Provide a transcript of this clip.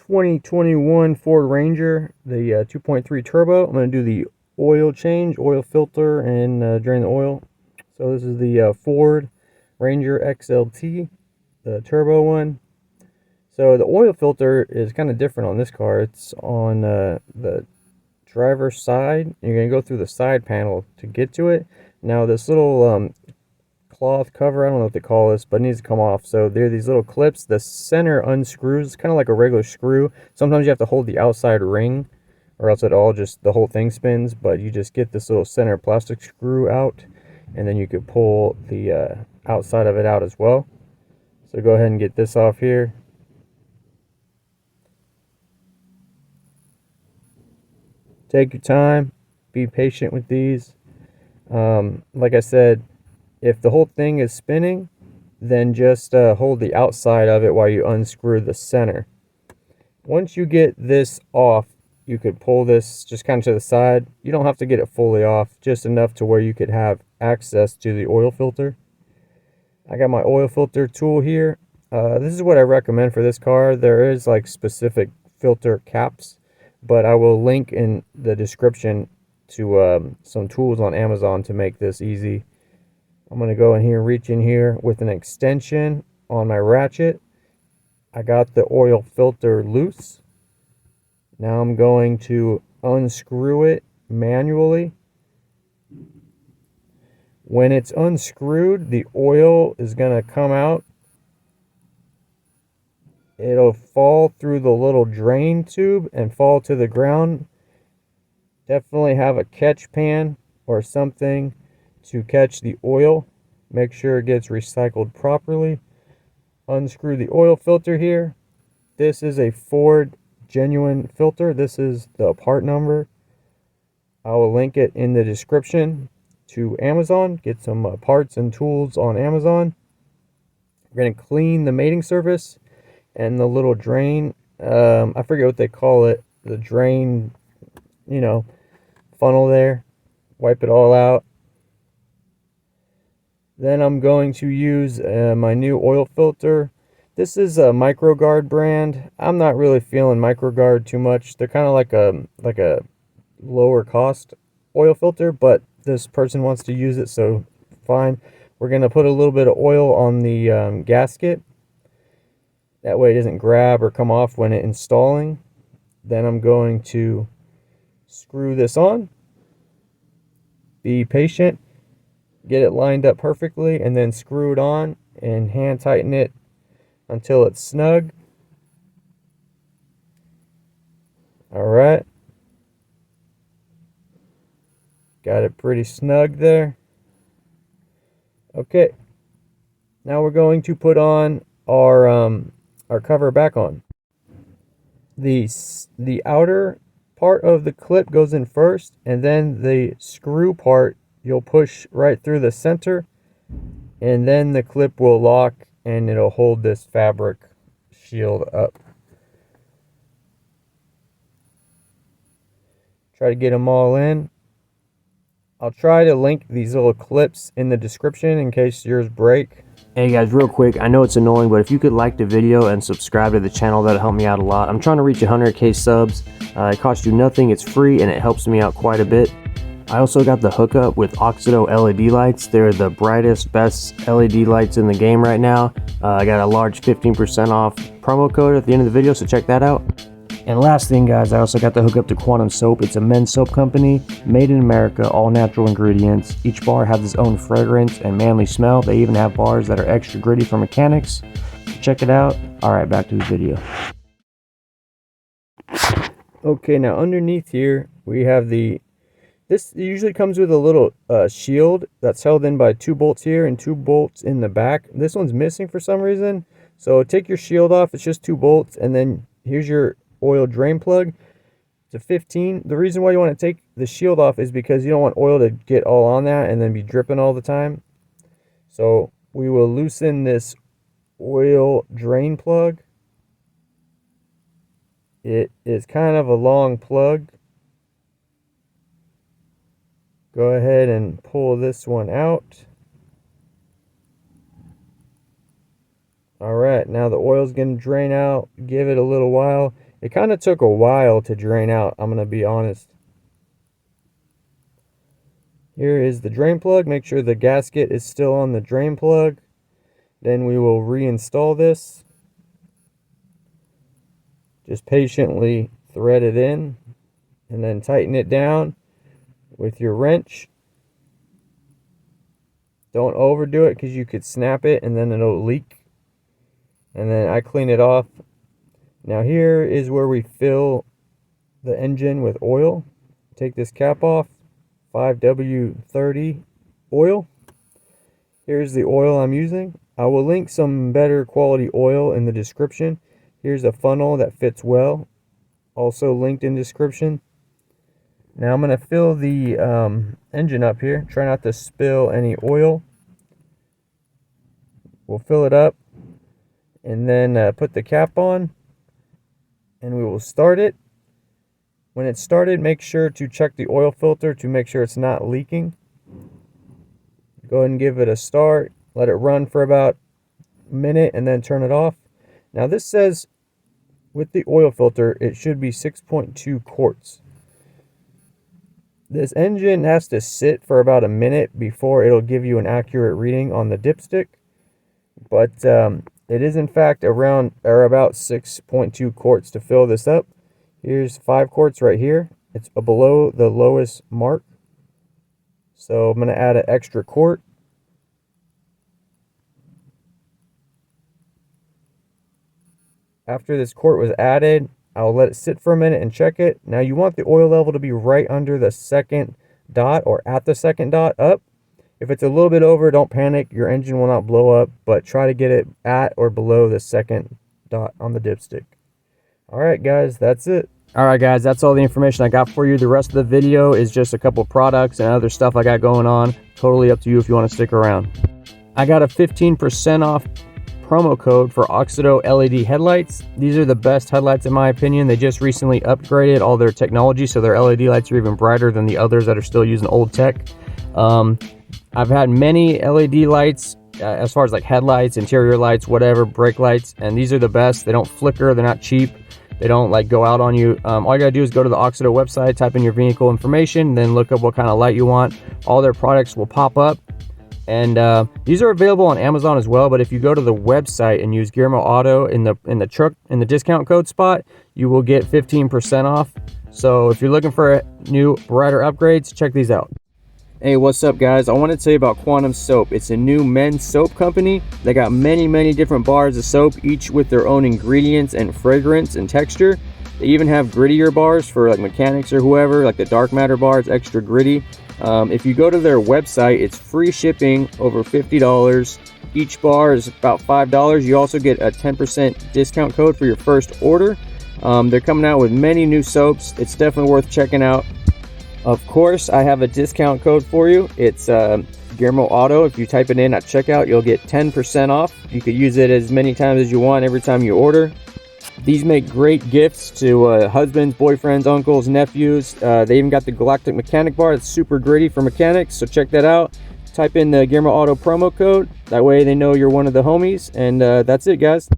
2021 Ford Ranger, the 2.3 turbo. I'm going to do the oil change, oil filter, and drain the oil. So this is the Ford Ranger XLT, the turbo one. So the oil filter is kind of different on this car. It's on the driver's side. You're going to go through the side panel to get to it. Now this little cloth cover, I don't know what they call this, but it needs to come off. So there are these little clips. The center unscrews. It's kind of like a regular screw. Sometimes you have to hold the outside ring, or else the whole thing spins. But you just get this little center plastic screw out, and then you could pull the outside of it out as well. So go ahead and get this off here. Take your time, be patient with these. Like I said, if the whole thing is spinning, then just hold the outside of it while you unscrew the center. Once you get this off, you could pull this just kind of to the side. You don't have to get it fully off, just enough to where you could have access to the oil filter. I got my oil filter tool here. This is what I recommend for this car. There is like specific filter caps, but I will link in the description to some tools on Amazon to make this easy. I'm going to go in here, reach in here with an extension on my ratchet. I got the oil filter loose. Now I'm going to unscrew it manually. When it's unscrewed, the oil is going to come out. It'll fall through the little drain tube and fall to the ground. Definitely have a catch pan or something to catch the oil. Make sure it gets recycled properly. Unscrew the oil filter here. This is a Ford genuine filter. This is the part number. I will link it in the description to Amazon. Get some parts and tools on Amazon. We're going to clean the mating surface and the little drain. I forget what they call it. The drain, funnel there. Wipe it all out. Then I'm going to use my new oil filter. This is a MicroGuard brand. I'm not really feeling MicroGuard too much. They're kind of like a lower cost oil filter, but this person wants to use it, so fine. We're going to put a little bit of oil on the gasket. That way it doesn't grab or come off when it's installing. Then I'm going to screw this on. Be patient. Get it lined up perfectly, and then screw it on and hand tighten it until it's snug. Alright. Got it pretty snug there. Okay. Now we're going to put on our cover back on. The outer part of the clip goes in first, and then the screw part you'll push right through the center, and then the clip will lock and it'll hold this fabric shield up. Try to get them all in. I'll try to link these little clips in the description in case yours break. Hey guys, real quick, I know it's annoying, but if you could like the video and subscribe to the channel, that'll help me out a lot. I'm trying to reach 100k subs. It costs you nothing, it's free, and it helps me out quite a bit. I also got the hookup with Oxido LED lights. They're the brightest, best LED lights in the game right now. I got a large 15% off promo code at the end of the video, so check that out. And last thing guys, I also got the hookup to Quantum Soap. It's a men's soap company, made in America, all natural ingredients. Each bar has its own fragrance and manly smell. They even have bars that are extra gritty for mechanics. Check it out. Alright, back to the video. Okay, now underneath here, we have this usually comes with a little shield that's held in by 2 bolts here and 2 bolts in the back. This one's missing for some reason. So take your shield off. It's just 2 bolts. And then here's your oil drain plug. It's a 15. The reason why you want to take the shield off is because you don't want oil to get all on that and then be dripping all the time. So we will loosen this oil drain plug. It is kind of a long plug. Go ahead and pull this one out. Alright, now the oil's going to drain out. Give it a little while. It kind of took a while to drain out, I'm going to be honest. Here is the drain plug. Make sure the gasket is still on the drain plug. Then we will reinstall this. Just patiently thread it in and then tighten it down with your wrench. Don't overdo it because you could snap it and then it'll leak. And then I clean it off. Now here is where we fill the engine with oil. Take this cap off. 5W30 oil. Here's the oil I'm using. I will link some better quality oil in the description. Here's a funnel that fits well, also linked in description. Now I'm going to fill the engine up here. Try not to spill any oil. We'll fill it up and then put the cap on, and we will start it. When it's started, make sure to check the oil filter to make sure it's not leaking. Go ahead and give it a start. Let it run for about a minute and then turn it off. Now this says with the oil filter, it should be 6.2 quarts. This engine has to sit for about a minute before it'll give you an accurate reading on the dipstick. But it is in fact around or about 6.2 quarts to fill this up. Here's 5 quarts right here. It's below the lowest mark. So I'm going to add an extra quart. After this quart was added, I'll let it sit for a minute and check it. Now you want the oil level to be right under the second dot or at the second dot up. If it's a little bit over, don't panic. Your engine will not blow up, but try to get it at or below the second dot on the dipstick. Alright guys, that's it. Alright guys, that's all the information I got for you. The rest of the video is just a couple products and other stuff I got going on. Totally up to you if you want to stick around. I got a 15% off promo code for Oxido LED headlights. These are the best headlights in my opinion. They just recently upgraded all their technology, so their LED lights are even brighter than the others that are still using old tech. I've had many LED lights as far as like headlights, interior lights, whatever, brake lights, and these are the best. They don't flicker, they're not cheap. They don't like go out on you. All you gotta do is go to the Oxido website, type in your vehicle information, then look up what kind of light you want. All their products will pop up. And these are available on Amazon as well, but if you go to the website and use GearmoAuto in the discount code spot, you will get 15% off. So if you're looking for new brighter upgrades, check these out. Hey, what's up guys? I want to tell you about Quantum Soap. It's a new men's soap company. They got many different bars of soap, each with their own ingredients and fragrance and texture. They even have grittier bars for like mechanics or whoever, like the dark matter bar is extra gritty. If you go to their website, it's free shipping over $50. Each bar is about $5. You also get a 10% discount code for your first order. They're coming out with many new soaps. It's definitely worth checking out. Of course, I have a discount code for you. It's GearmoAuto. If you type it in at checkout, you'll get 10% off. You could use it as many times as you want every time you order. These make great gifts to husbands, boyfriends, uncles, nephews. They even got the Galactic Mechanic bar. It's super gritty for mechanics, so check that out. Type in the GearmoAuto promo code. That way they know you're one of the homies. And that's it, guys.